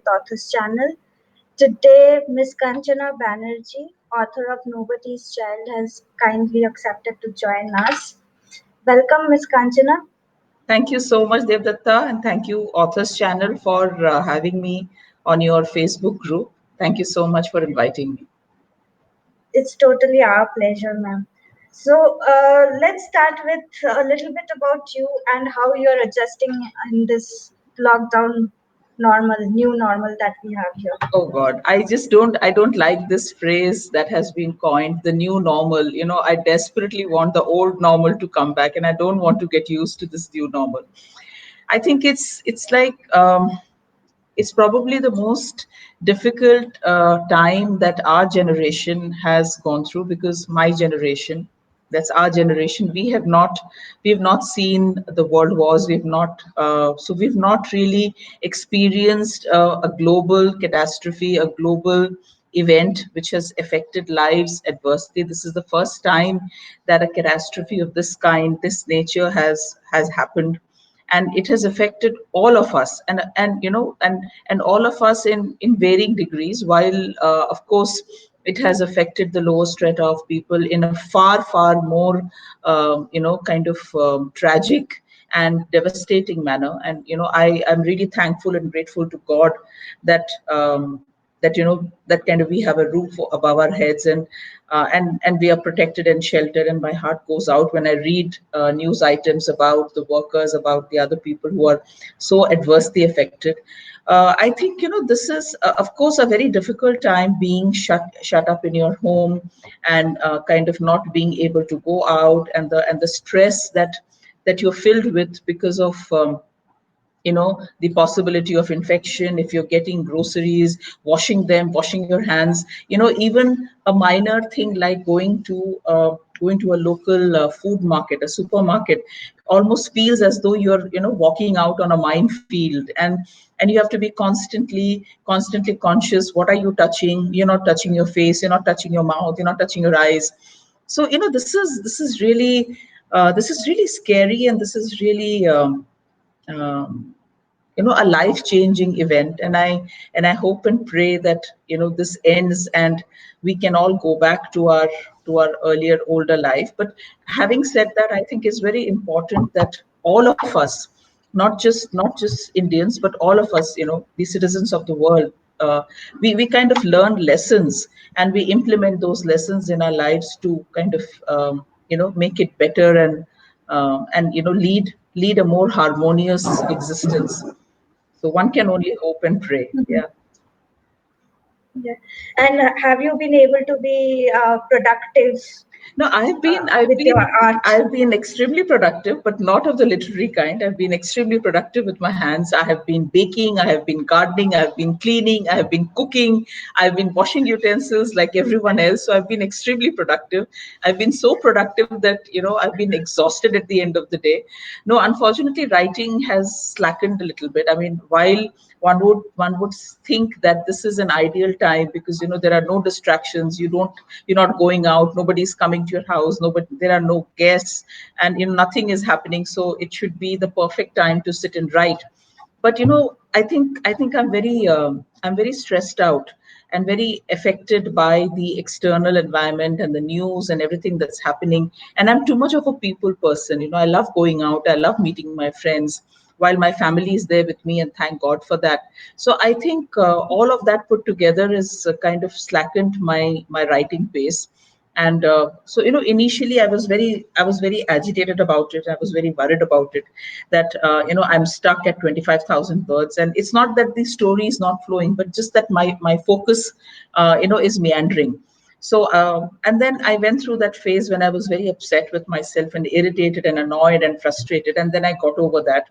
Authors channel. Today, Miss Kanchana Banerjee, author of Nobody's Child, has kindly accepted to join us. Welcome, Miss Kanchana. Thank you so much, Devdatta, and thank you, Authors Channel, for having me on your Facebook group. Thank you so much for inviting me. It's totally our pleasure, ma'am. So, let's start with a little bit about you and how you're adjusting in this lockdown new normal that we have here. Oh God, I don't like this phrase that has been coined, the new normal. I desperately want the old normal to come back, and I don't want to get used to this new normal. I think it's like it's probably the most difficult time that our generation has gone through, because my generation, that's our generation, we have not seen the world wars. We've not really experienced a global catastrophe, a global event which has affected lives adversely. This is the first time that a catastrophe of this kind, this nature, has happened, and it has affected all of us, and all of us in varying degrees. While of course it has affected the lower strata of people in a far more kind of tragic and devastating manner. And I am really thankful and grateful to God that that kind of we have a roof above our heads, and we are protected and sheltered. And my heart goes out when I read news items about the workers, about the other people who are so adversely affected. I think this is of course a very difficult time, being shut up in your home, and kind of not being able to go out, and the stress that you're filled with because of the possibility of infection. If you're getting groceries, washing your hands, even a minor thing like going to a local food market, a supermarket, almost feels as though you're walking out on a minefield, and you have to be constantly conscious. What are you touching? You're not touching your face, you're not touching your mouth, you're not touching your eyes. So this is really scary, and this is really um, a life changing event. And I hope and pray that this ends, and we can all go back to our earlier older life. But having said that, I think it's very important that all of us, not just Indians, but all of us, the citizens of the world, we kind of learn lessons, and we implement those lessons in our lives to kind of make it better, and lead a more harmonious existence. So one can only hope and pray. Yeah. Yeah. And have you been able to be productive No, I've been I've with your been art? I've been extremely productive, but not of the literary kind. I've been extremely productive with my hands. I have been baking, I have been gardening, I have been cleaning, I have been cooking, I've been washing utensils like everyone else. So I've been extremely productive. I've been so productive that I've been exhausted at the end of the day. No, unfortunately, writing has slackened a little bit. I mean, while one would think that this is an ideal time, because there are no distractions. You're not going out, nobody's coming to your house, nobody, there are no guests, and nothing is happening, so it should be the perfect time to sit and write. But I think I'm very stressed out and very affected by the external environment and the news and everything that's happening. And I'm too much of a people person. I love going out, I love meeting my friends, while my family is there with me, and thank God for that. So I think all of that put together is kind of slackened my writing pace. And so initially I was very agitated about it, I was very worried about it, that I'm stuck at 25,000 words, and it's not that the story is not flowing, but just that my focus is meandering. So and then I went through that phase when I was very upset with myself and irritated and annoyed and frustrated, and then I got over that.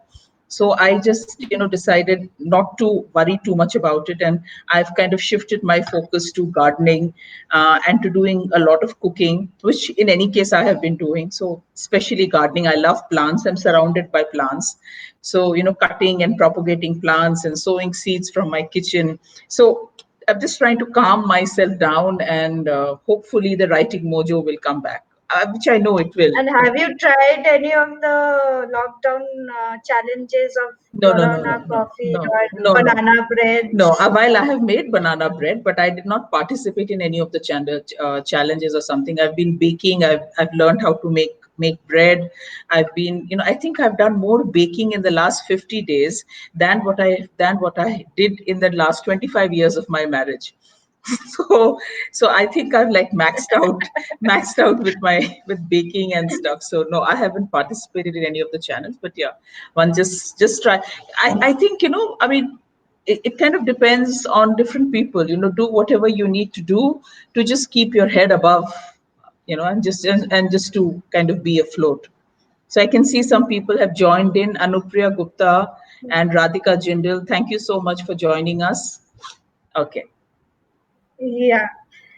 So I just decided not to worry too much about it, and I've kind of shifted my focus to gardening, and to doing a lot of cooking, which in any case I have been doing. So especially gardening, I love plants, I'm surrounded by plants. So cutting and propagating plants and sowing seeds from my kitchen. So I'm just trying to calm myself down, and hopefully the writing mojo will come back. which I know it will. And have you tried any of the lockdown challenges of No, no, no, no, Guarana no, coffee no, or no, no. banana No, breads? while I have made banana bread, but I did not participate in any of the challenges or something. I've been baking. I've learned how to make bread. I've been, I think I've done more baking in the last 50 days than what I did in the last 25 years of my marriage. So so I think I've like maxed out with my with baking and stuff. So no, I haven't participated in any of the channels, but yeah, one just try. I think, I mean, it kind of depends on different people. Do whatever you need to do to just keep your head above, and just to kind of be afloat. So I can see some people have joined in. Anupriya Gupta and Radhika Jindal, thank you so much for joining us. Okay. Yeah.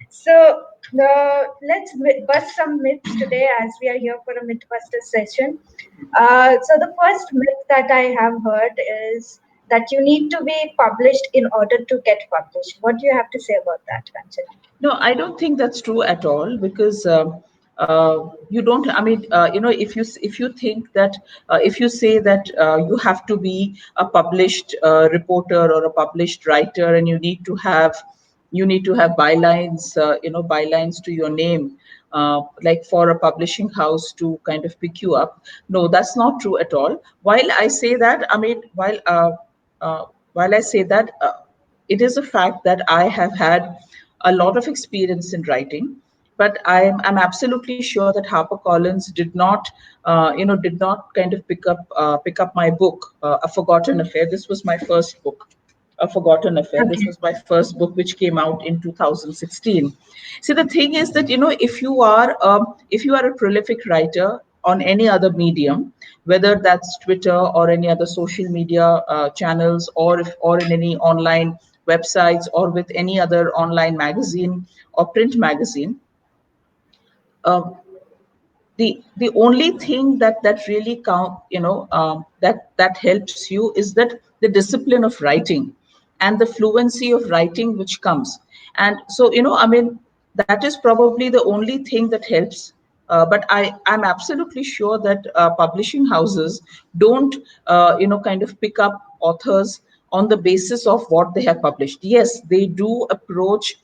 So let's bust some myths today as we are here for a Mythbuster session. So the first myth that I have heard is that you need to be published in order to get published. What do you have to say about that, Kanchan? No, I don't think that's true at all, because you don't. I mean, if you think that, if you say that you have to be a published reporter or a published writer, and you need to have bylines, bylines to your name, like for a publishing house to kind of pick you up. No, that's not true at all. While I say that, I mean, uh, while I say that. It is a fact that I have had a lot of experience in writing, but I'm absolutely sure that HarperCollins did not kind of pick up my book, A Forgotten Affair. This was my first book, A Forgotten Affair. This Okay. was my first book, which came out in 2016. See, the thing is that, if you are a prolific writer on any other medium, whether that's Twitter or any other social media channels, or in any online websites, or with any other online magazine or print magazine, uh, the only thing that really count that helps you is that the discipline of writing and the fluency of writing which comes. And so, I mean, that is probably the only thing that helps. But I'm absolutely sure that publishing houses don't kind of pick up authors on the basis of what they have published. Yes, they do approach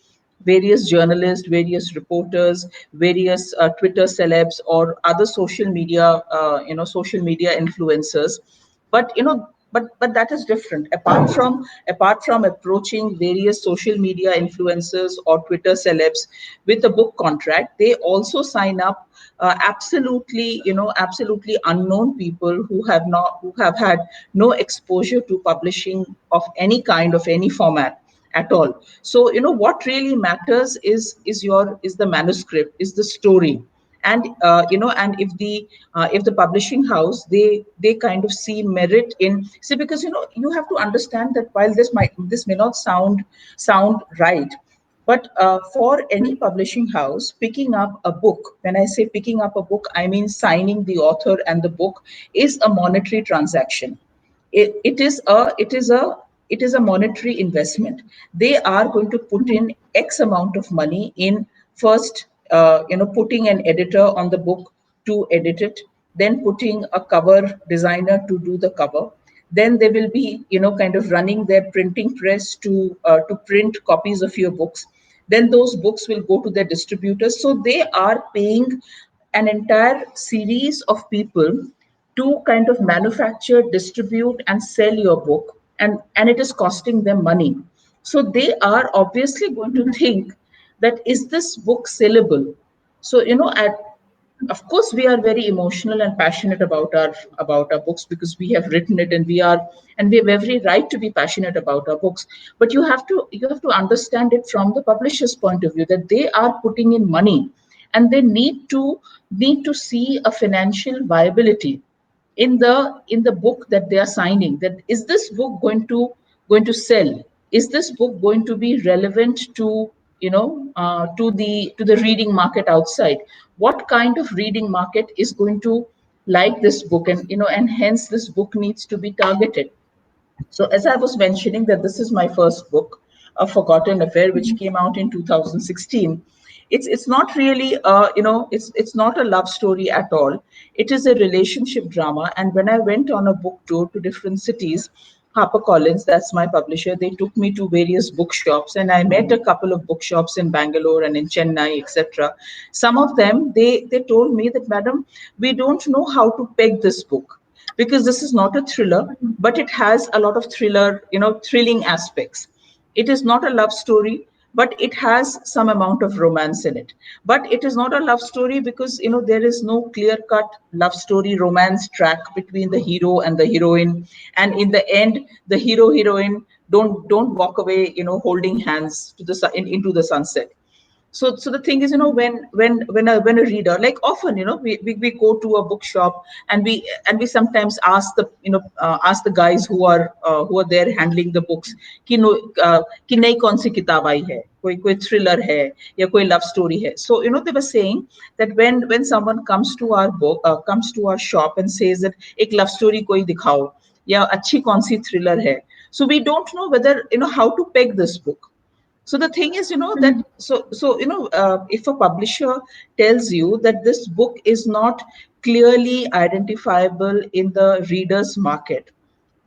various journalists, various reporters, various Twitter celebs, or other social media influencers. But that is different. Apart from approaching various social media influencers or Twitter celebs with a book contract, they also sign up absolutely unknown people who have had no exposure to publishing of any kind, of any format at all. So, what really matters is the manuscript, is the story. And if the publishing house, they kind of see merit in. See, because you have to understand that while this may not sound right, but for any publishing house, picking up a book, when I say picking up a book, I mean signing the author and the book, is a monetary transaction. It is a monetary investment. They are going to put in X amount of money in, first, putting an editor on the book to edit it, then putting a cover designer to do the cover. Then they will be, kind of running their printing press to print copies of your books. Then those books will go to their distributors. So they are paying an entire series of people to kind of manufacture, distribute, and sell your book, and it is costing them money. So they are obviously going to think that, is this book sellable? So, of course, we are very emotional and passionate about our books, because we have written it, and we have every right to be passionate about our books. But you have to understand it from the publisher's point of view, that they are putting in money, and they need to see a financial viability in the book that they are signing. That, is this book going to sell? Is this book going to be relevant to the reading market outside? What kind of reading market is going to like this book? And hence this book needs to be targeted. So, as I was mentioning, that this is my first book, A Forgotten Affair, which came out in 2016. It's not really it's not a love story at all. It is a relationship drama. And when I went on a book tour to different cities, HarperCollins, that's my publisher, they took me to various bookshops, and I met a couple of bookshops in Bangalore and in Chennai, etc. Some of them, they told me that, madam, we don't know how to peg this book, because this is not a thriller, but it has a lot of thrilling aspects. It is not a love story, but it has some amount of romance in it. But it is not a love story because there is no clear cut love story romance track between the hero and the heroine, and in the end the hero heroine don't walk away holding hands to the into the sunset. So the thing is, when a reader, like, often, we go to a bookshop, and we sometimes ask the guys who are there handling the books, कि no कि नई कौन सी किताब आई है, कोई कोई thriller है या कोई love story है. So they were saying that when someone comes to our shop and says that एक love story कोई दिखाओ या अच्छी कौन सी thriller है, so we don't know whether how to peg this book. So the thing is, that if a publisher tells you that this book is not clearly identifiable in the reader's market,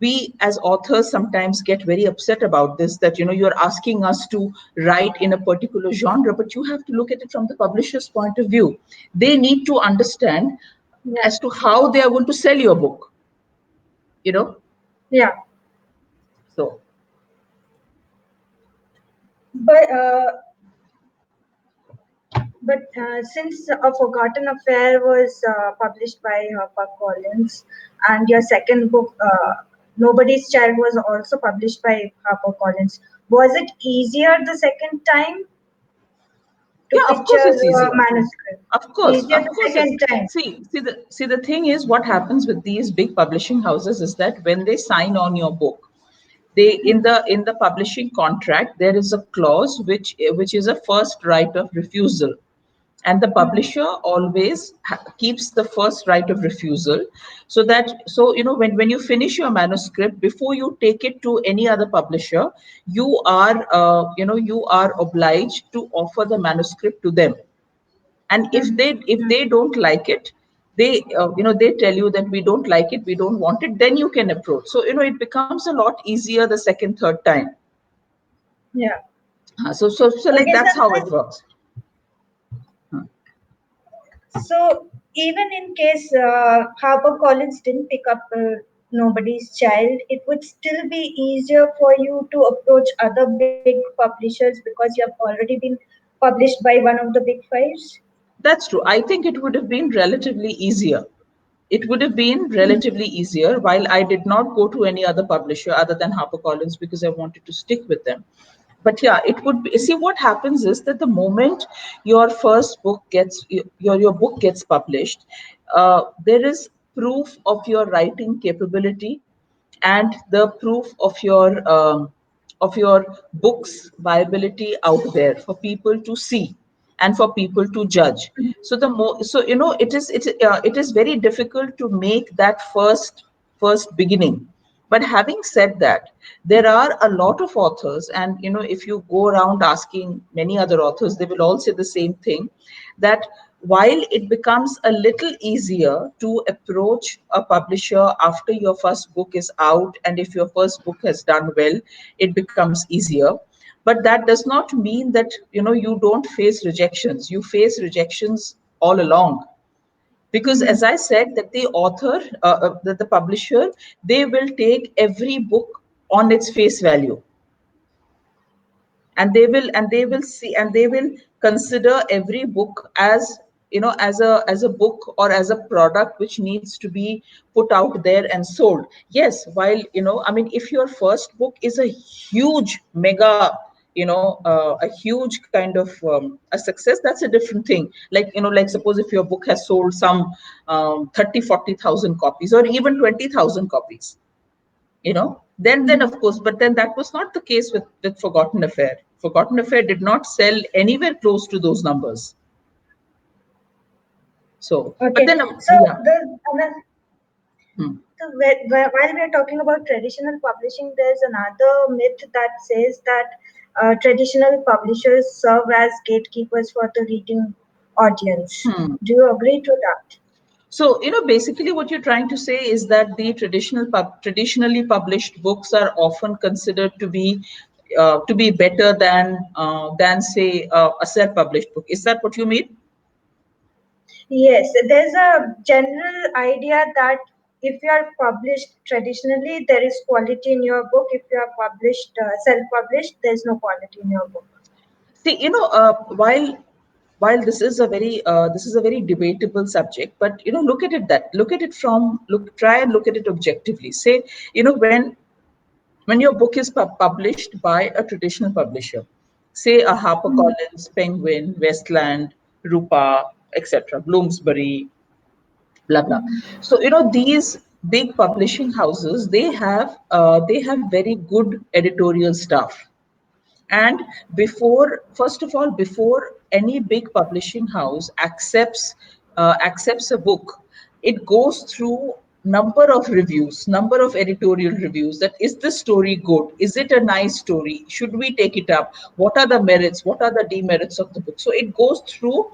we as authors sometimes get very upset about this, that you're asking us to write in a particular genre, but you have to look at it from the publisher's point of view. They need to understand Yeah. as to how they are going to sell your book, you know Yeah. so But since A Forgotten Affair was published by HarperCollins, and your second book, Nobody's Child, was also published by HarperCollins, was it easier the second time to yeah, of pitch course your it's easier. manuscript? Of course, Easier of the course it's second time. see the thing is, what happens with these big publishing houses is that when they sign on your book, they in the publishing contract there is a clause which is a first right of refusal, and the publisher always keeps the first right of refusal, so that, when you finish your manuscript, before you take it to any other publisher, you are obliged to offer the manuscript to them. And if they don't like it, they tell you that we don't like it, we don't want it, then you can approach. So it becomes a lot easier the second, third time. Yeah. So like Okay, that's how it so works. So even in case HarperCollins didn't pick up Nobody's Child, it would still be easier for you to approach other big publishers because you have already been published by one of the big fives. That's true. I think it would have been relatively easier. It would have been relatively easier, while I did not go to any other publisher other than HarperCollins because I wanted to stick with them. But yeah, it would be. See, what happens is that the moment your first book your book gets published, there is proof of your writing capability and the proof of your book's viability out there for people to see and for people to judge. So the more, so it is very difficult to make that first beginning. But having said that, there are a lot of authors, and if you go around asking many other authors, they will all say the same thing, that while it becomes a little easier to approach a publisher after your first book is out, and if your first book has done well, it becomes easier. But that does not mean that you don't face rejections. You face rejections all along, because, as I said, that the author, the publisher, they will take every book on its face value, and they will see, and they will consider every book as, as a book or as a product which needs to be put out there and sold. Yes, while, I mean, if your first book is a huge mega, a huge kind of a success, that's a different thing. Like suppose if your book has sold some 30 40,000 copies, or even 20,000 copies, then of course. But then that was not the case with Forgotten Affair. Forgotten Affair did not sell anywhere close to those numbers. So, but Okay, then so yeah. Hmm. while we are talking about traditional publishing, there's another myth that says that traditional publishers serve as gatekeepers for the reading audience. Hmm. Do you agree to that? So, basically what you're trying to say is that the traditionally published books are often considered to be better than say a self-published book. Is that what you mean? Yes, there's a general idea that if you are published traditionally, there is quality in your book. If you are published, self-published, there's no quality in your book. See, while this is a very debatable subject, but look at it from look try and look at it objectively. Say, when your book is published by a traditional publisher, say a HarperCollins, Penguin, Westland, Rupa, etc., Bloomsbury, blah blah. So these big publishing houses, they have very good editorial staff. And first of all, before any big publishing house accepts a book, it goes through number of editorial reviews. That is the story good? Is it a nice story? Should we take it up? What are the merits? What are the demerits of the book? So it goes through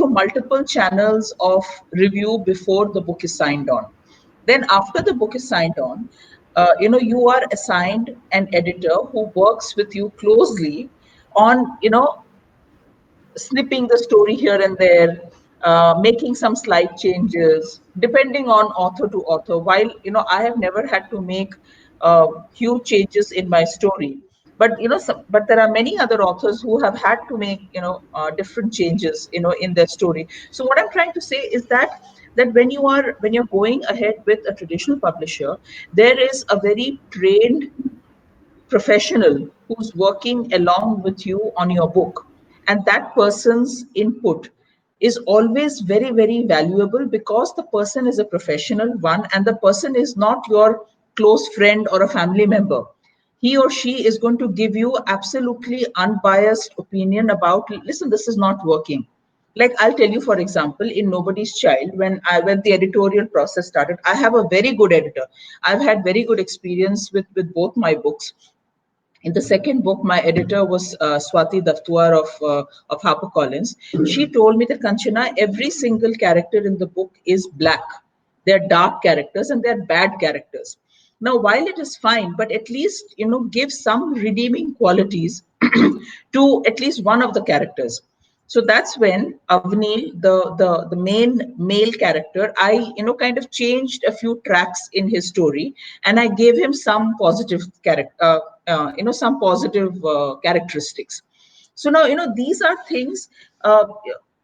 multiple channels of review before the book is signed on. Then after the book is signed on, you are assigned an editor who works with you closely on snipping the story here and there, making some slight changes, depending on author to author. While I have never had to make huge changes in my story, but but there are many other authors who have had to make different changes in their story. So what I'm trying to say is that when you're going ahead with a traditional publisher, there is a very trained professional who's working along with you on your book, and that person's input is always very very valuable, because the person is a professional one, and the person is not your close friend or a family member. He or she is going to give you absolutely unbiased opinion about, listen, this is not working. Like, I'll tell you, for example, in Nobody's Child, when the editorial process started, I have a very good editor. I've had very good experience with both my books. In the second book, my editor was Swati Daftwar of HarperCollins. She told me that, Kanchana, every single character in the book is black. They're dark characters and they're bad characters. Now, while it is fine, but at least give some redeeming qualities to at least one of the characters. So that's when Avnil, the main male character, I kind of changed a few tracks in his story, and I gave him some positive character, some positive characteristics. So now these are things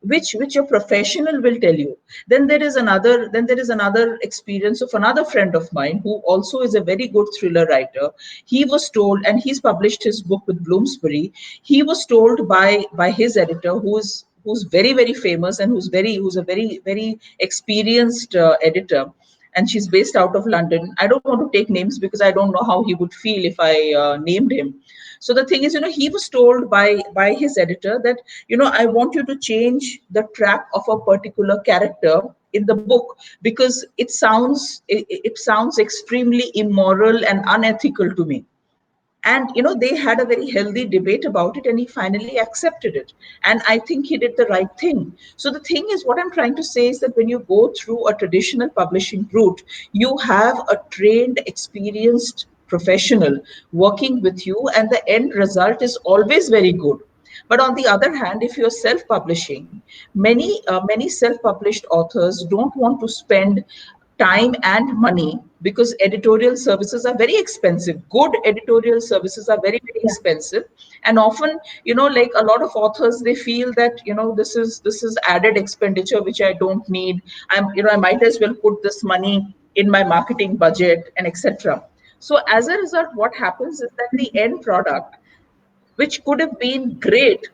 which your professional will tell you. Then there is another experience of another friend of mine who also is a very good thriller writer. He was told, and he's published his book with Bloomsbury. He was told by his editor, who's very very famous, and who's a very very experienced editor, and she's based out of London. I don't want to take names because I don't know how he would feel if I named him. So the thing is, he was told by his editor that, I want you to change the track of a particular character in the book, because it sounds extremely immoral and unethical to me. And they had a very healthy debate about it, and he finally accepted it. And I think he did the right thing. So the thing is, what I'm trying to say is that when you go through a traditional publishing route, you have a trained, experienced professional working with you, and the end result is always very good. But on the other hand, if you're self-publishing, many self-published authors don't want to spend time and money, because editorial services are very expensive. Good editorial services are very very Yeah. expensive, and often, like a lot of authors, they feel that this is added expenditure which I don't need. I might as well put this money in my marketing budget, and etc. So as a result, what happens is that the end product, which could have been great,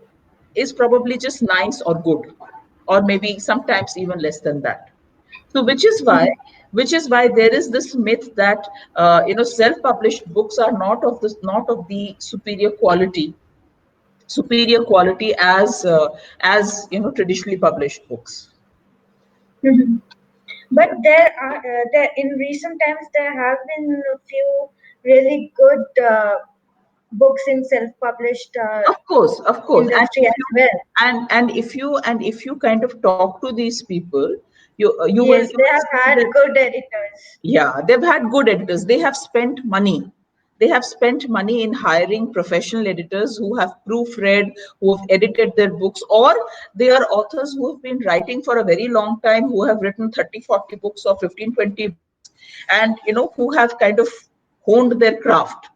is probably just nice or good, or maybe sometimes even less than that. So which is why there is this myth that self-published books are not of the superior quality as traditionally published books. Mhm. But there in recent times there have been a few really good books in self-published Of course, and industry if as you well. and if you kind of talk to these people, Yes, you they will have see had that, good editors. yeah, they've had good editors. They have spent money. They have spent money in hiring professional editors who have proofread, who have edited their books, or they are authors who have been writing for a very long time, who have written 30, 40 books or 15, 20 books, and who have kind of honed their craft.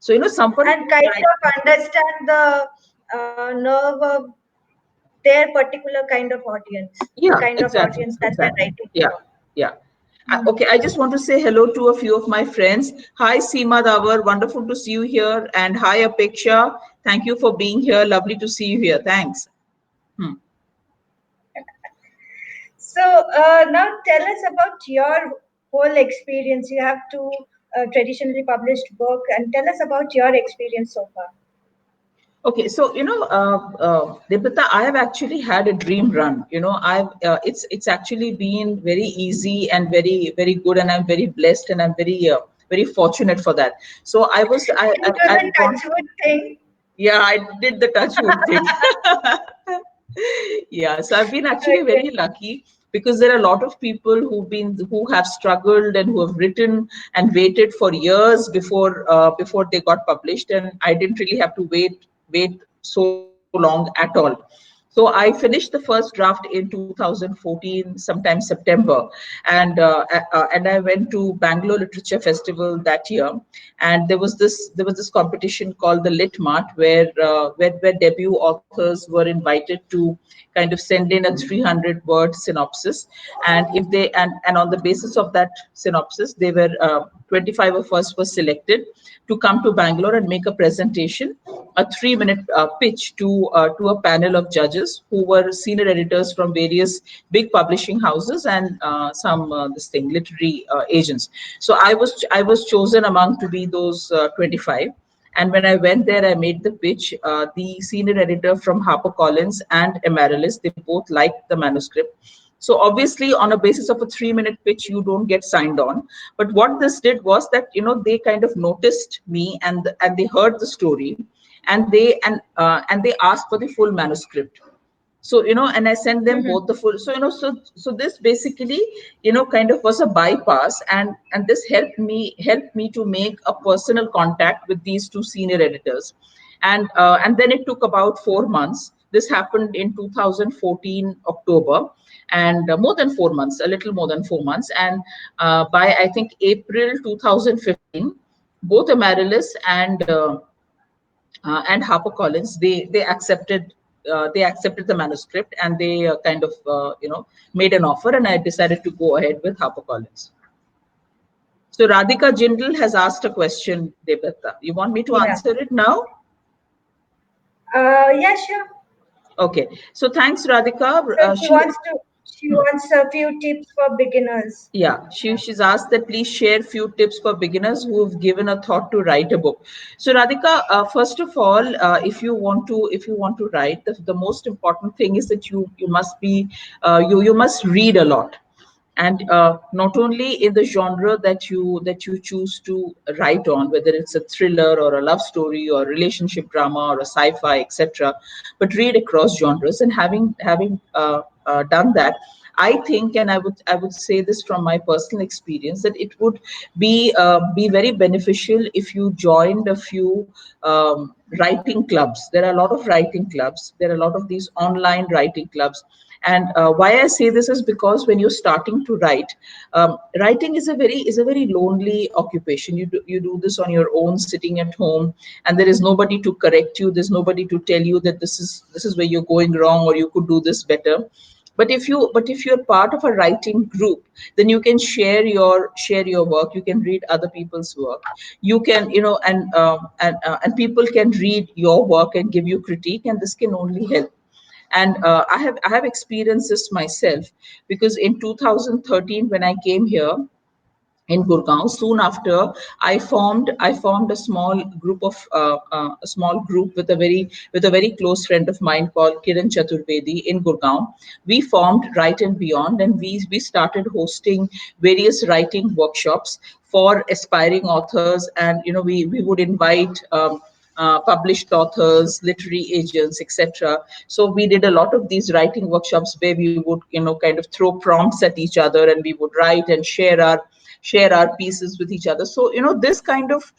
So someone And who kind write, of understand the nerve of their particular kind of audience, the yeah, kind of exactly, audience that they're exactly, writing yeah, for. yeah. Hmm. Okay, I just want to say hello to a few of my friends. Hi, Seema Davar, wonderful to see you here. And hi, Apeksha, thank you for being here. Lovely to see you here. Thanks. Hmm. So now tell us about your whole experience. You have two traditionally published book, and tell us about your experience so far. Okay, so Deepika, I have actually had a dream run. I've it's actually been very easy and very very good, and I'm very blessed, and I'm very fortunate for that. So You do the I've gone. touchwood thing. Yeah, I did the touch wood thing. Yeah, so I've been actually Okay. very lucky because there are a lot of people who have struggled and who have written and waited for years before they got published, and I didn't really have to wait so long at all. So I finished the first draft in 2014, sometime September, and I went to Bangalore Literature Festival that year, and there was this competition called the Lit Mart where debut authors were invited to kind of send in a 300-word synopsis, and if they and on the basis of that synopsis, they were 25 of us were selected to come to Bangalore and make a presentation, a 3-minute pitch to a panel of judges who were senior editors from various big publishing houses and some this thing literary agents. So I was chosen among to be those 25. And when I went there, I made the pitch. The senior editor from HarperCollins and Amaryllis, they both liked the manuscript. So obviously, on a basis of a 3-minute pitch, you don't get signed on. But what this did was that they kind of noticed me, and they heard the story, and they asked for the full manuscript. So and I sent them Mhm. both the full. So so this basically kind of was a bypass, and this helped me to make a personal contact with these two senior editors, and then it took about 4 months. This happened in 2014 October, and more than 4 months, a little more than 4 months, and by I think April 2015, both Amaryllis and HarperCollins, they accepted the manuscript, and they kind of made an offer, and I decided to go ahead with HarperCollins. So Radhika Jindal has asked a question, Debatta. You want me to Yeah. answer it now? Yeah, sure. Okay. So thanks, Radhika. So she Hmm. wants a few tips for beginners. Yeah, she's asked that please share few tips for beginners who have given a thought to write a book. So Radhika, first of all, if you want to write, the most important thing is that you must be you must read a lot, and not only in the genre that you choose to write on, whether it's a thriller or a love story or relationship drama or a sci-fi, etc., but read across genres. And having done that, I think, and I would say this from my personal experience, that it would be very beneficial if you joined a few writing clubs. There are a lot of writing clubs. There are a lot of these online writing clubs. And why I say this is because when you're starting to write, writing is a very lonely occupation. You do this on your own, sitting at home, and there is nobody to correct you. There's nobody to tell you that this is where you're going wrong, or you could do this better. But if you're part of a writing group, then you can share your work. You can read other people's work. You can and people can read your work and give you critique, and this can only help. And I have experienced this myself, because in 2013, when I came here in Gurgaon, soon after, I formed a small group with a very close friend of mine called Kiran Chaturvedi in Gurgaon. We formed Write and Beyond, and we started hosting various writing workshops for aspiring authors, and we would invite published authors, literary agents, etc. So we did a lot of these writing workshops where we would kind of throw prompts at each other, and we would write and share our pieces with each other. So this kind of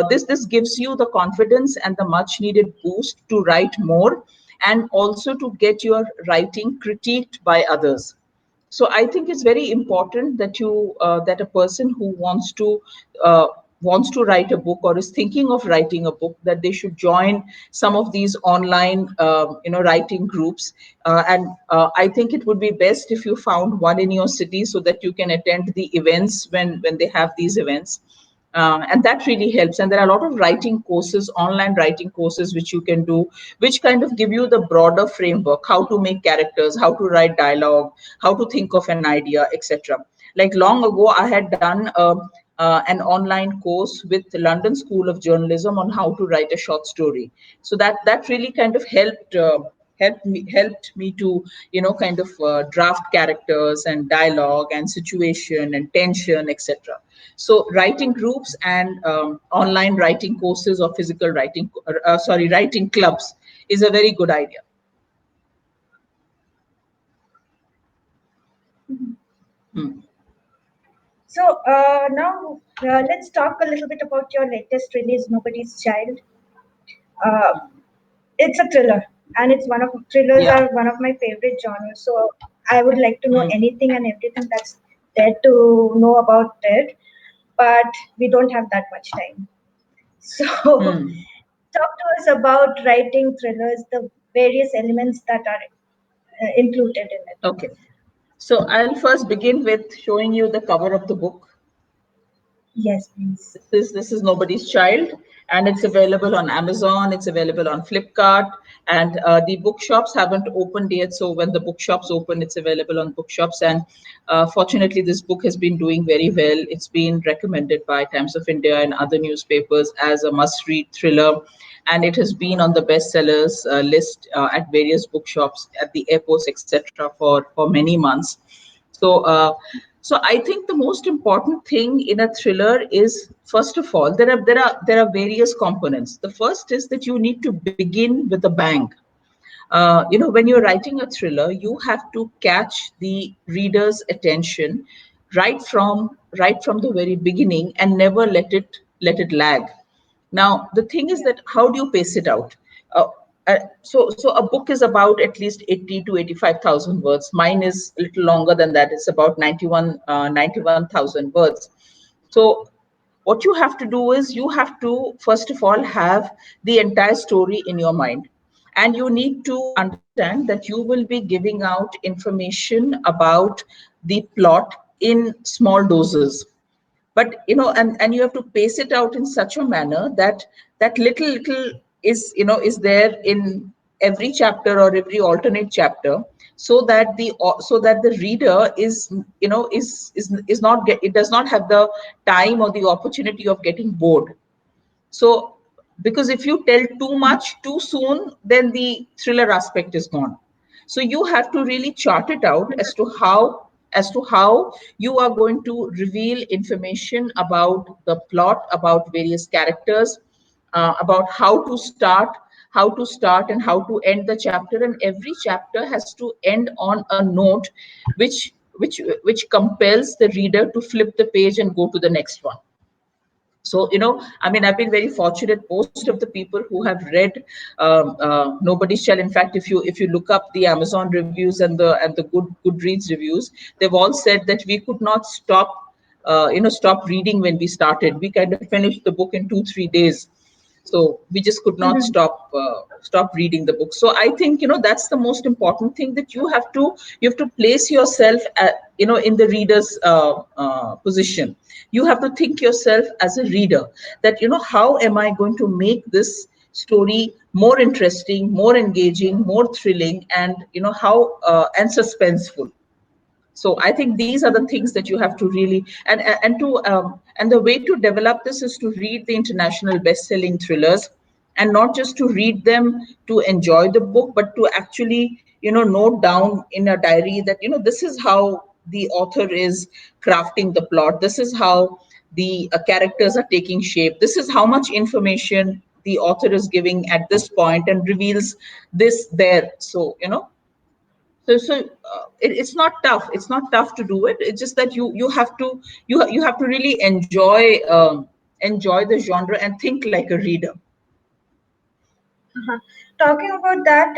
this gives you the confidence and the much needed boost to write more, and also to get your writing critiqued by others. So I think it's very important that that a person who uh, wants to write a book, or is thinking of writing a book, that they should join some of these online writing groups. And I think it would be best if you found one in your city, so that you can attend the events when they have these events. And that really helps. And there are a lot of writing courses, online writing courses, which you can do, which kind of give you the broader framework: how to make characters, how to write dialogue, how to think of an idea, etc. Like long ago, I had done an online course with the London School of Journalism on how to write a short story. So that really kind of helped me to kind of draft characters and dialogue and situation and tension, etc. So writing groups and online writing courses or physical writing, writing clubs is a very good idea. Hmm. So now let's talk a little bit about your latest release, Nobody's Child. Uh, it's a thriller, and thrillers Yeah. are one of my favorite genres. So I would like to know Hmm. anything and everything that's there to know about it, but we don't have that much time. So Hmm. talk to us about writing thrillers, the various elements that are included in it. Okay. So I'll first begin with showing you the cover of the book. Yes, please. This is Nobody's Child, and it's available on Amazon. It's available on Flipkart, and the bookshops haven't opened yet. So when the bookshops open, it's available on bookshops. And fortunately, this book has been doing very well. It's been recommended by Times of India and other newspapers as a must-read thriller, and it has been on the bestsellers list at various bookshops, at the airports, etc., for many months. So, so I think the most important thing in a thriller is, first of all, there are various components. The first is that you need to begin with a bang. When you're writing a thriller, you have to catch the reader's attention right from the very beginning, and never let it lag. Now, the thing is that how do you pace it out? Uh, so a book is about at least 80 to 85,000 words. Mine is a little longer than that. It's about 91,000 words. So what you have to do is, you have to first of all have the entire story in your mind, and you need to understand that you will be giving out information about the plot in small doses. But and you have to pace it out in such a manner that that little is there in every chapter or every alternate chapter, so that the reader is not it does not have the time or the opportunity of getting bored. So, because if you tell too much too soon, then the thriller aspect is gone. So you have to really chart it out as to how you are going to reveal information about the plot, about various characters, about how to start and how to end the chapter. And every chapter has to end on a note which compels the reader to flip the page and go to the next one. So I mean, I've been very fortunate. Most of the people who have read Nobody's Child, in fact, if you look up the Amazon reviews and the Goodreads reviews, they've all said that we could not stop reading when we started. We kind of finished the book in 2-3 days. So we just could not Mhm. stop reading the book. So I think that's the most important thing, that you have to place yourself in the reader's position. You have to think yourself as a reader, that how am I going to make this story more interesting, more engaging, more thrilling, and how and suspenseful. So I think these are the things that you have to really, and the way to develop this is to read the international best-selling thrillers, and not just to read them to enjoy the book, but to actually note down in a diary that this is how the author is crafting the plot. This is how the characters are taking shape. This is how much information the author is giving at this point and reveals this there. So it's not tough. It's not tough to do it. It's just that you have to you have to really enjoy the genre and think like a reader. Uh-huh. Talking about that,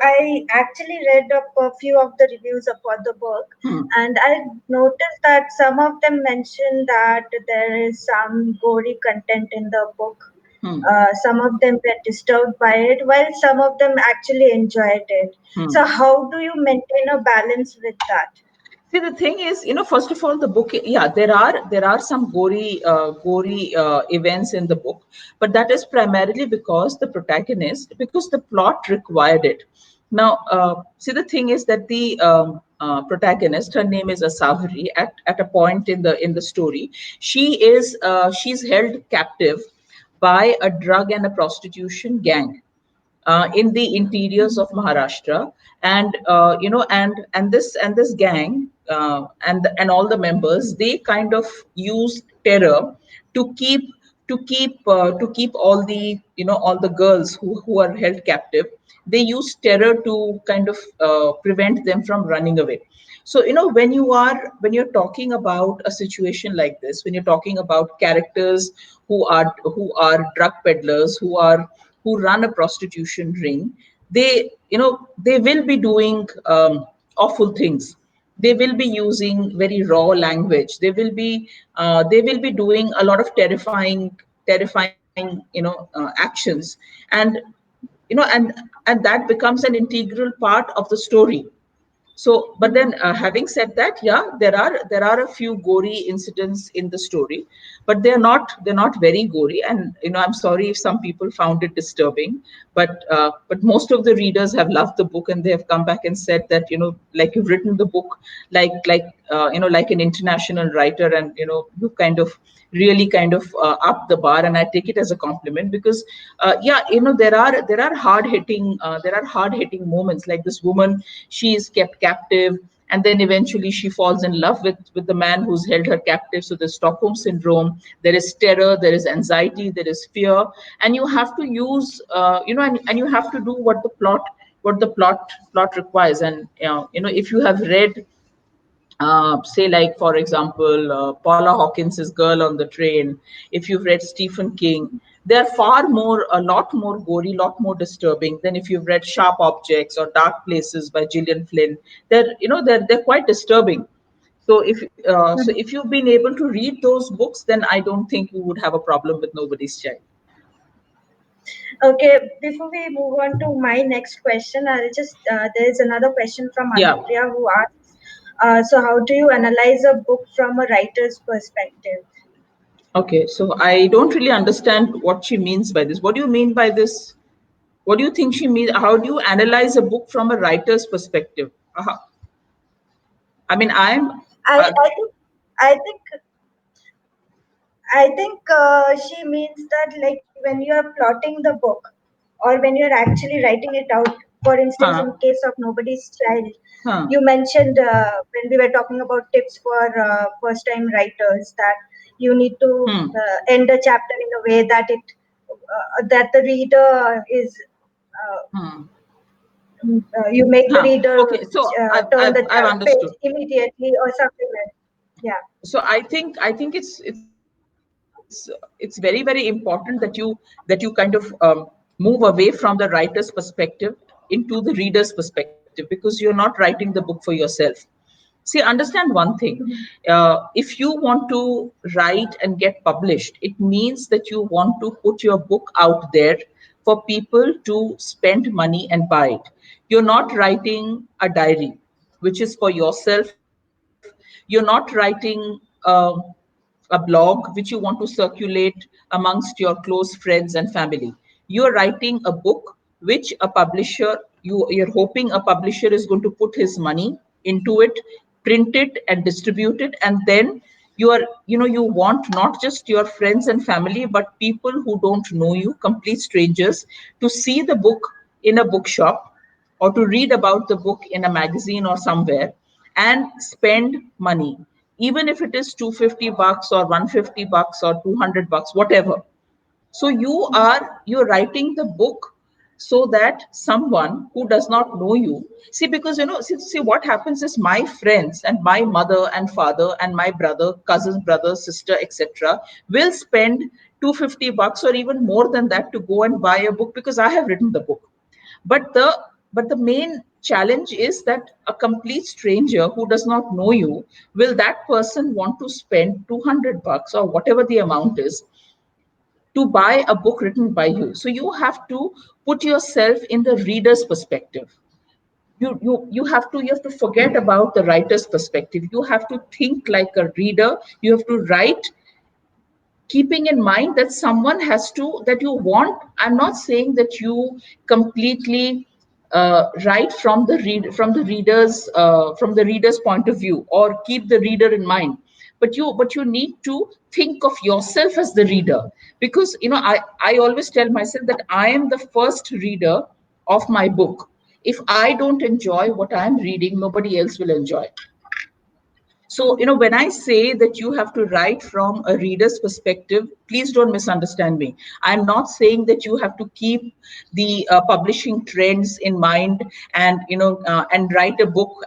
I actually read up a few of the reviews about the book, Hmm. and I noticed that some of them mention that there is some gory content in the book. Hmm. Some of them were disturbed by it, while some of them actually enjoyed it. Hmm. So, how do you maintain a balance with that? See, the thing is, first of all, the book, yeah, there are some gory events in the book, but that is primarily because the protagonist, because the plot required it. Now, see, the thing is that the protagonist, her name is Asavari. At a point in the story, she's held captive by a drug and a prostitution gang in the interiors of Maharashtra, and this gang and all the members, they kind of use terror to keep to keep all the all the girls who are held captive. They use terror to kind of prevent them from running away. So when you're talking about a situation like this, when you're talking about characters who are drug peddlers, who run a prostitution ring, they will be doing awful things. They will be using very raw language. They will be doing a lot of terrifying actions. And and and that becomes an integral part of the story. So, but then having said that, yeah, there are a few gory incidents in the story, but they're not very gory. And I'm sorry if some people found it disturbing, but most of the readers have loved the book, and they have come back and said that like you've written the book like an international writer, and you kind of really kind of up the bar, and I take it as a compliment. Because yeah, there are hard hitting moments, like this woman, she is kept captive, and then eventually she falls in love with the man who's held her captive. So there's Stockholm syndrome, there is terror, there is anxiety, there is fear, and you have to use and you have to do what the plot requires. And if you have read say, like, for example, Paula Hawkins's Girl on the Train, if you've read Stephen King, they're a lot more gory, lot more disturbing than if you've read Sharp Objects or Dark Places by Gillian Flynn. They're quite disturbing. So if you've been able to read those books, then I don't think you would have a problem with Nobody's Child. Okay, before we move on to my next question, I'll just there is another question from Yeah. Anupriya who asks, so how do you analyze a book from a writer's perspective? Okay. So I don't really understand what she means by this. What do you mean by this? What do you think she means? How do you analyze a book from a writer's perspective? I mean, I, uh, I think I think she means that, like, when you are plotting the book or when you're actually writing it out. For instance, in huh, case of Nobody's Child, huh, you mentioned when we were talking about tips for first-time writers that you need to hmm, end a chapter in a way that it that the reader is hmm, you make the huh. reader Okay. So turn the I've page understood. immediately or something like yeah. So I think it's very very important that you kind of move away from the writer's perspective into the reader's perspective, because you're not writing the book for yourself. See, understand one thing. If you want to write and get published, it means that you want to put your book out there for people to spend money and buy it. You're not writing a diary, which is for yourself. You're not writing a blog which you want to circulate amongst your close friends and family. You're writing a book which a publisher, you're hoping a publisher is going to put his money into it, print it and distribute it. And then you want not just your friends and family, but people who don't know you, complete strangers, to see the book in a bookshop, or to read about the book in a magazine or somewhere, and spend money. even if it is 250 bucks or 150 bucks or 200 bucks, whatever. So you're writing the book so that someone who does not know you, see, because see what happens is my friends and my mother and father and my brother, cousin, brother, sister, etc. will spend 250 bucks or even more than that to go and buy a book because I have written the book. But the main challenge is that a complete stranger who does not know you, will that person want to spend 200 bucks or whatever the amount is to buy a book written by you? So you have to put yourself in the reader's perspective. You have to forget about the writer's perspective. You have to think like a reader. You have to write keeping in mind that someone has to, that you want. I'm not saying that you completely write from the reader's point of view, or keep the reader in mind, but you need to think of yourself as the reader. Because I always tell myself that I am the first reader of my book. If I don't enjoy what I'm reading, nobody else will enjoy. So, when I say that you have to write from a reader's perspective, please don't misunderstand me. I'm not saying that you have to keep the publishing trends in mind, and and write a book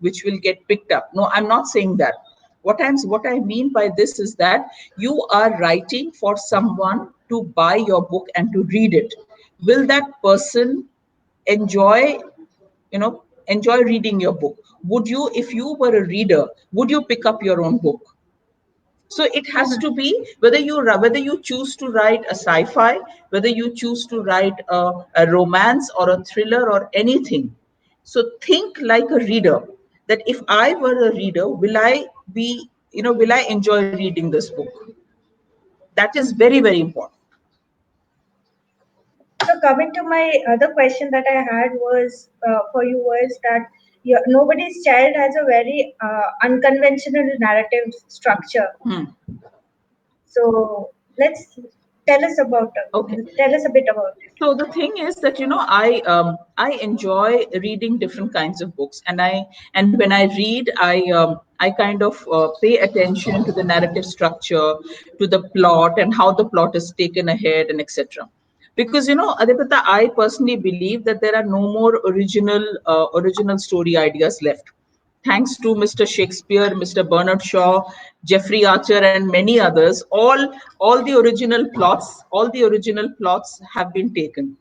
which will get picked up. No, I'm not saying that. What I mean by this is that you are writing for someone to buy your book and to read it. Will that person enjoy enjoy reading your book? Would you, if you were a reader, would you pick up your own book? So it has to be, whether you choose to write a sci-fi, whether you choose to write a romance or a thriller or anything. So think like a reader, that if I were a reader, be will I enjoy reading this book? That is very, very important. So coming to my other question that I had was for you was that nobody's child has a very unconventional narrative structure. Hmm. So let's Okay. tell us a bit about it. So the thing is that I enjoy reading different kinds of books, and when I read, I kind of pay attention to the narrative structure, to the plot, and how the plot is taken ahead, and etc. Because Adipata, I personally believe that there are no more original story ideas left, thanks to Mr. Shakespeare, Mr. Bernard Shaw, Jeffrey Archer, and many others. All the original plots have been taken.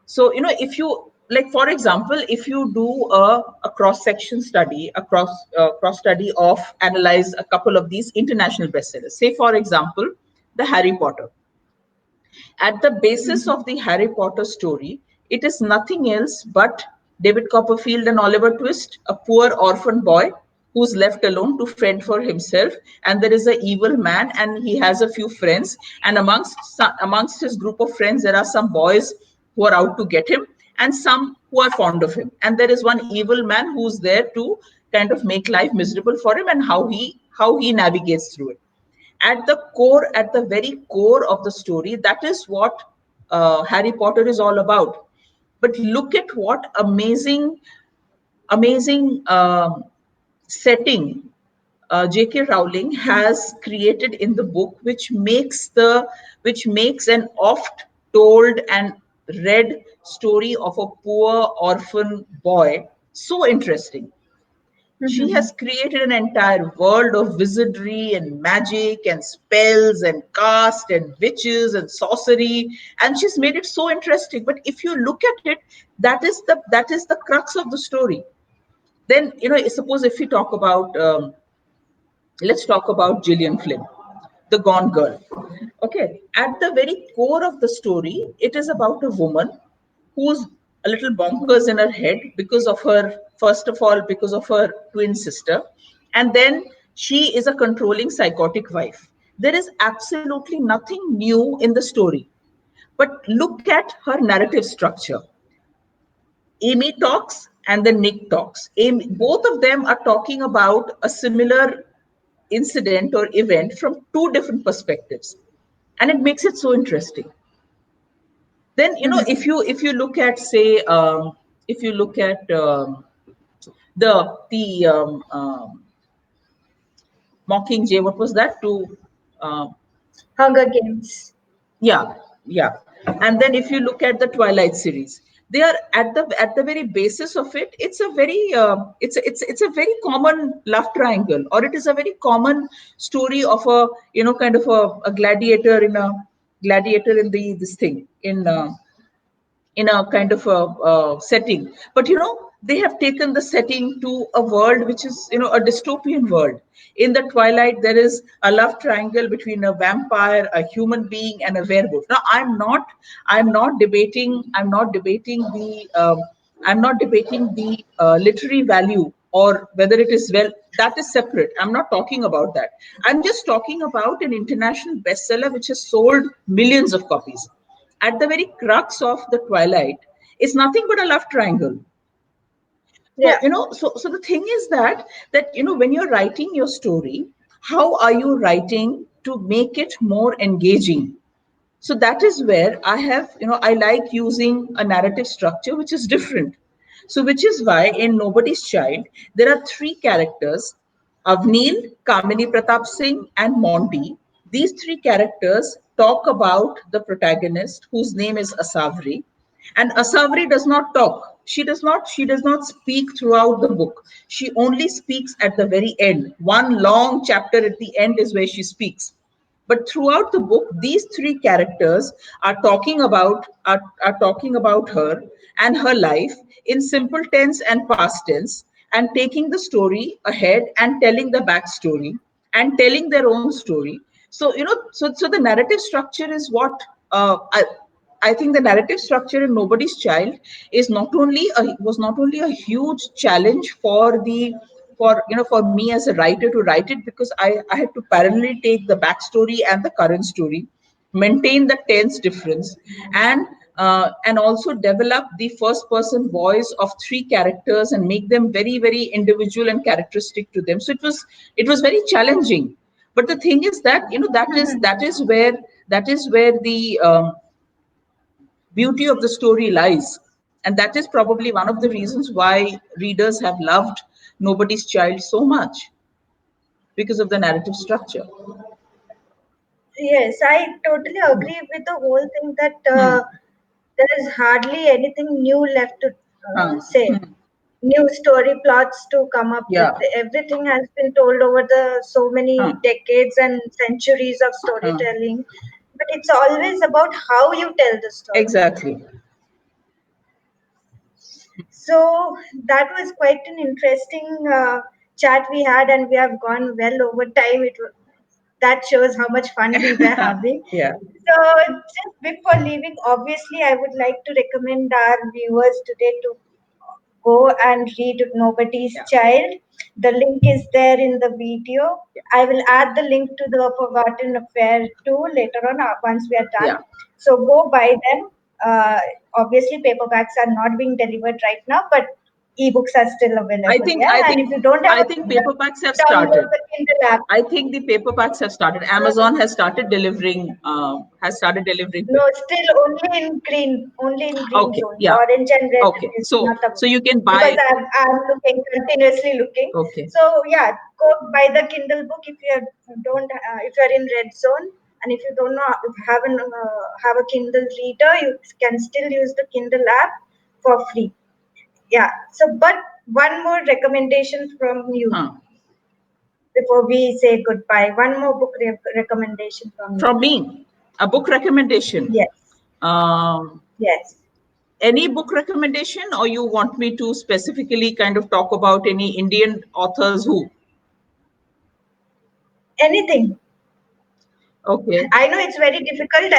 So if you, like, for example, if you do a cross section study, a cross study of, analyze a couple of these international bestsellers. Say, for example, the Harry Potter. At the basis Mhm. of the Harry Potter story, it is nothing else but David Copperfield and Oliver Twist, a poor orphan boy who's left alone to fend for himself. And there is an evil man, and he has a few friends. And amongst his group of friends, there are some boys who are out to get him, and some who are fond of him. And there is one evil man who's there to kind of make life miserable for him, and how he navigates through it. At the very core of the story, that is what Harry Potter is all about. But look at what amazing setting J.K. Rowling has created in the book, which makes an oft told and read story of a poor orphan boy so interesting. She Mhm. has created an entire world of wizardry and magic and spells and cast and witches and sorcery, and she's made it so interesting. But if you look at it, that is the crux of the story. Then suppose if we talk about let's talk about Gillian Flynn, the Gone Girl. Okay, at the very core of the story, it is about a woman who's a little bonkers in her head because of her, first of all, because of her twin sister, and then she is a controlling psychotic wife. There is absolutely nothing new in the story. But look at her narrative structure. Amy talks and then Nick talks. Both of them are talking about a similar incident or event from two different perspectives, and it makes it so interesting. Then if you look at, say, if you look at the Mockingjay. What was that? Uh, Hunger Games. yeah, yeah. And then if you look at the Twilight series, they are at the very basis of it. It's a very it's a very common love triangle, or it is a very common story of a, kind of a gladiator in the this thing in a kind of a setting. But they have taken the setting to a world which is, a dystopian world. In the Twilight, there is a love triangle between a vampire, a human being, and a werewolf. Now, I'm not debating the literary value, or whether it is well. That is separate. I'm not talking about that. I'm just talking about an international bestseller which has sold millions of copies. At the very crux of the Twilight is nothing but a love triangle. So, Yeah. so the thing is that when you're writing your story, how are you writing to make it more engaging? So that is where I like using a narrative structure which is different. So, which is why in Nobody's Child, there are three characters: Avneel, Kamini Pratap Singh, and Monty. These three characters talk about the protagonist, whose name is Asavri. And Asavri does not talk. She does not speak throughout the book. She only speaks at the very end. One long chapter at the end is where she speaks. But throughout the book, these three characters are talking about her and her life in simple tense and past tense, and taking the story ahead and telling the backstory and telling their own story. So so the narrative structure is what I think the narrative structure in Nobody's Child was not only a huge challenge for me as a writer to write it, because I had to parallelly take the backstory and the current story, maintain the tense difference, and also develop the first person voice of three characters and make them very, very individual and characteristic to them. So it was very challenging. But the thing is that that is where the beauty of the story lies. And that is probably one of the reasons why readers have loved Nobody's Child so much, because of the narrative structure. Yes, I totally agree with the whole thing that Hmm. there is hardly anything new left to say. Hmm. New story plots to come up with. Yeah. Everything has been told over the so Huh. many decades and centuries of Huh. storytelling. But it's always about how you tell the story. Exactly. So that was quite an interesting chat we had, and we have gone well over time. That shows how much fun we were having. Yeah. So, just before leaving, obviously, I would like to recommend our viewers today to go and read Nobody's Yeah. Child. The link is there in the video. I will add the link to the Forgotten Affair too later on once we are done. Yeah. So go buy them. Uh, Obviously, paperbacks are not being delivered right now, but ebooks are still I available. think Yeah, I and think if you don't have I a think Kindle, paperbacks have download started. the Kindle app. I think the paperbacks have started. Amazon has started delivering No, paper. still only in green Okay. zones. Yeah. Orange and red Okay. is So not so available you can because buy. I'm looking continuously looking. Okay. So yeah, go buy the Kindle book if you don't if you are in red zone, and if you don't know if you haven't have a Kindle reader, you can still use the Kindle app for free. Yeah. So, but one more recommendation from you Huh. before we say goodbye. One more book recommendation from you. From me, a book recommendation. Yes. Um, Yes. any book recommendation, or you want me to specifically kind of talk about any Indian authors who? Anything. Okay. I know it's very difficult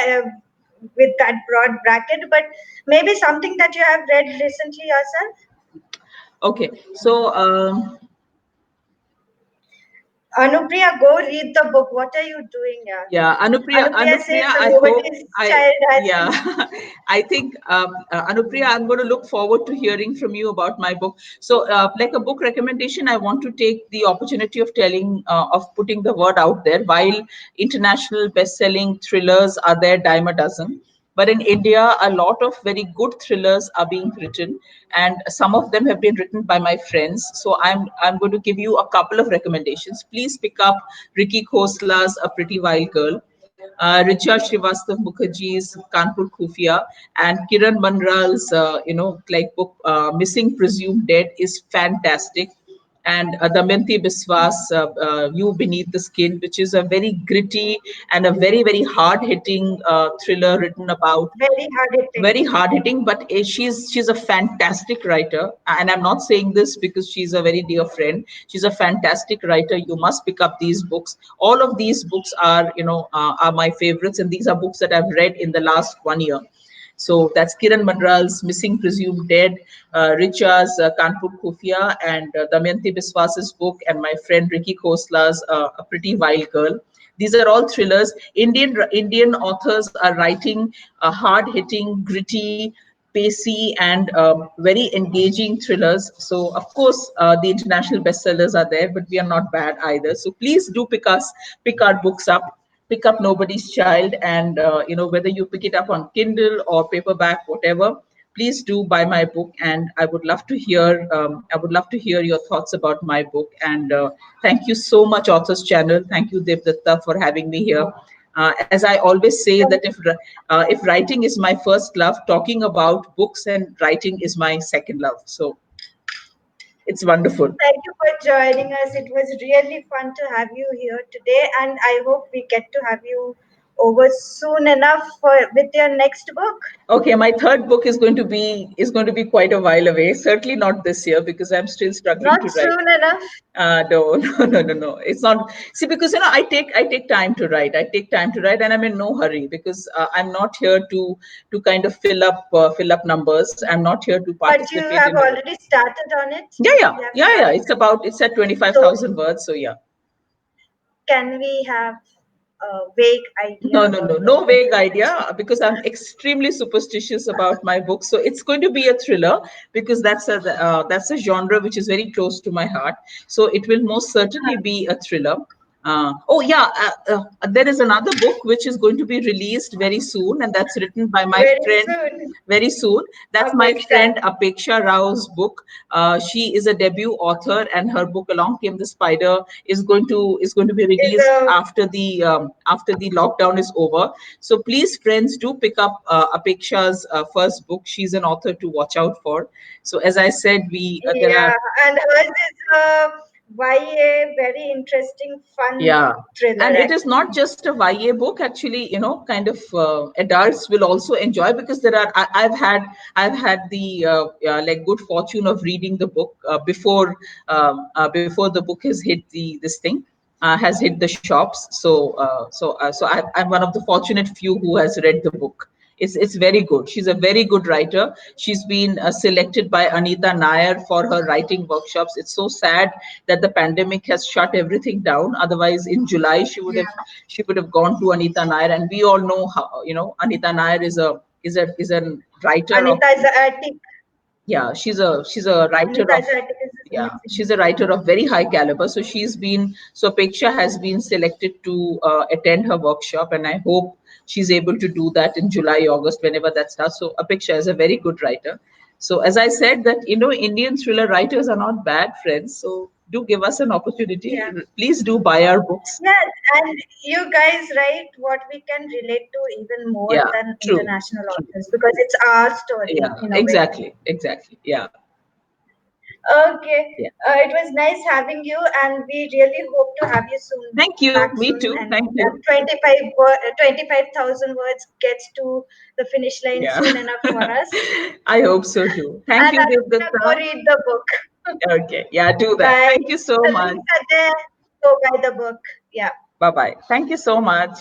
with that broad bracket, but maybe something that you have read recently yourself. Okay. So Anupriya, go read the book. What are you doing here? yeah, Anupriya says Anupriya, the I hope nobody's I, child has yeah, been. I think, Anupriya, I'm going to look forward to hearing from you about my book. So, like a book recommendation, I want to take the opportunity of putting the word out there. While international best-selling thrillers are there dime a dozen, But in India, a lot of very good thrillers are being written, and some of them have been written by my friends. So I'm going to give you a couple of recommendations. Please pick up Ricky Khosla's A Pretty Wild Girl, Richa Srivastav Mukherjee's Kanpur Khufia, and Kiran Manral's like book Missing Presumed Dead is fantastic. And Damayanti Biswas, You Beneath the Skin, which is a very gritty and a very, very hard hitting thriller written about Very hard hitting. very hard hitting, but she's a fantastic writer, and I'm not saying this because she's a very dear friend. She's a fantastic writer. You must pick up these books. All of these books are are my favorites, and these are books that I've read in the last 1 year. So that's Kiran Manral's Missing Presumed Dead, Richa's Kanpur Khufia, and Damayanti Biswas's book, and my friend Ricky Khosla's A Pretty Wild Girl. These are all thrillers. Indian authors are writing hard hitting, gritty, pacey, and very engaging thrillers. So of course the international bestsellers are there, but we are not bad either. So please do pick our books up. Pick up Nobody's Child, and whether you pick it up on Kindle or paperback, whatever, please do buy my book. And I would love to hear your thoughts about my book. And thank you so much, Authors Channel. Thank you, Devdatta, for having me here. As I always say, that if writing is my first love, talking about books and writing is my second love. So it's wonderful. Thank you for joining us. It was really fun to have you here today, and I hope we get to have you over soon enough with your next book. Okay, my third book is going to be quite a while away. Certainly not this year, because I'm still struggling Not to write. soon enough, No, no. It's not. See, because I take time to write. I take time to write, and I'm in no hurry, because I'm not here to kind of fill up numbers. I'm not here to but you participate have in. already started on it. Yeah, yeah, You have yeah, yeah. started. It's at So, 25,000 words. So yeah. can we have a vague idea No, no, about no, what no will vague be next? idea, because I'm extremely superstitious about my books. So it's going to be a thriller, because that's a genre which is very close to my heart. So it will most certainly be a thriller. Oh yeah, there is another book which is going to be released very soon, and that's written by my Very friend soon, very soon. That's my Apeksha friend Apeksha Rao's book. She is a debut author, and her book Along Came the Spider is going to be is released a after the lockdown is over. So please, friends, do pick up Apeksha's first book. She's an author to watch out for. So as I said, we there yeah, are. and hers is a YA, very interesting, fun Yeah. thriller And it is actually. not just a YA book. Actually, kind of adults will also enjoy, because I've had the like good fortune of reading the book before the book has hit this thing has hit the shops. So I'm one of the fortunate few who has read the book. It's very good. She's a very good writer. She's been selected by Anita Nair for her writing workshops. It's so sad that the pandemic has shut everything down. Otherwise, in July she would have gone to Anita Nair, and we all know how Anita Nair is a writer of. Anita is a attic. Yeah, she's a writer Anita of. is a attic is Yeah, amazing. she's a writer of very high caliber. So Peksha has been selected to attend her workshop, and I hope she's able to do that in July, August, whenever that starts. So Apeksha is a very good writer. So as I said, that Indian thriller writers are not bad, friends. So do give us an opportunity. Yeah. Please do buy our books. Yeah, and you guys write what we can relate to even more Yeah, than true, international true. authors because it's our story Yeah, in a way. exactly, exactly. Yeah, Okay, yeah. it was nice having you, and we really hope to have you soon, Thank you. back Me soon. too. And Thank you. 25,000 words gets to the finish line Yeah. soon enough for us. I hope so too. Thank And you, I'm gonna go Devdatta. read the book. Okay. Yeah, do that. Bye. Thank you so The much. links are there. Go buy the book. Yeah. Bye bye. Thank you so much.